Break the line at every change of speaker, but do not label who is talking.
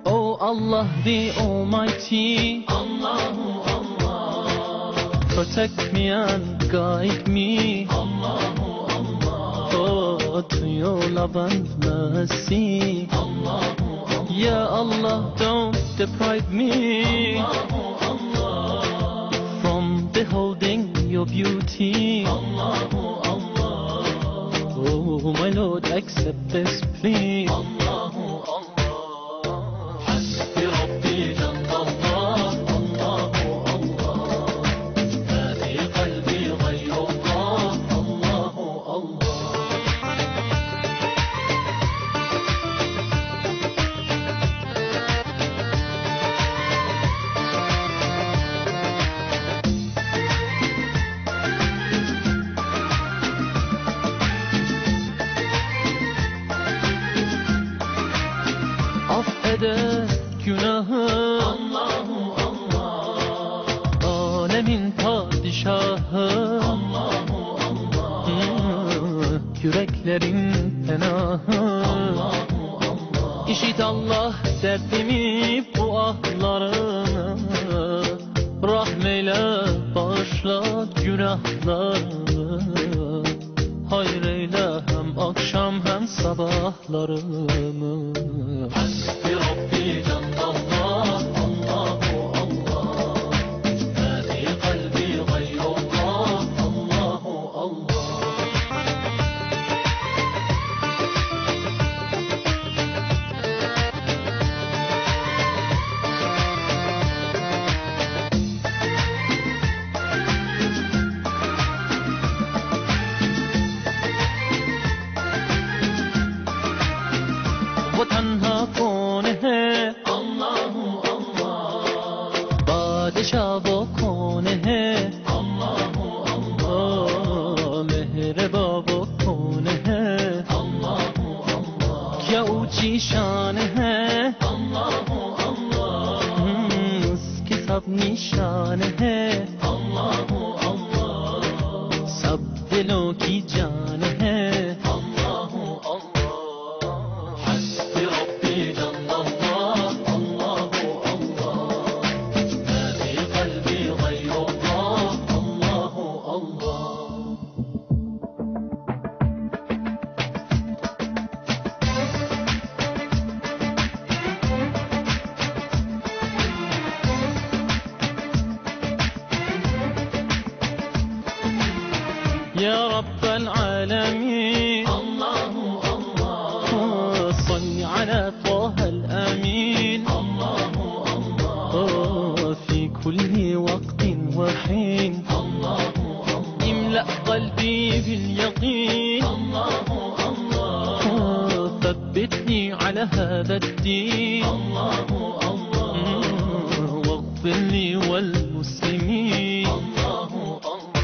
Oh Allah the Almighty,
Allahu Allah,
protect me and guide me,
Allahu Allah,
oh, to your love and mercy.
Allahu Allah,
Ya Allah, don't deprive me
Allahu Allah,
from beholding your beauty.
Allahu Allah,
Oh my Lord, accept this plea.
Allahu Allah. حسبي ربي جل الله، الله الله، ما في قلبي غير الله، الله الله.
Affeder günahı
Allahu Allah,
alemin padişahı,
Allahu Allah,
yüreklerin penahı.
Allahu Allah.
İşit Allah derdimi, bu ahlarını, rahmeyle bağışla günahlarını. Hayreyle hem akşam hem sabahlarımı.
حسبي ربي جل الله، الله الله، ما في قلبي غير الله، الله الله.
वो तन्हा कौन है,
Allahu Allah,
बादशाह वो कौन है,
Allahu Allah,
ओ मेहरबा वो कौन है,
Allahu Allah,
क्या ऊंची शान है,
Allahu Allah,
उसकी सब निशान है,
Allahu Allah,
सब दिलों की जान है.
Allahu Allah. حسبي ربي جل الله، الله الله، ما في قلبي غير الله، الله الله.
يا رب العالمين
الله الله،
صل على طه الأمين
الله الله،
في كل وقت وحين.
الله الله،
املأ قلبي باليقين،
الله الله،
ثبتني على هذا الدين،
الله الله،
واغفر لي والمسلمين.
الله الله.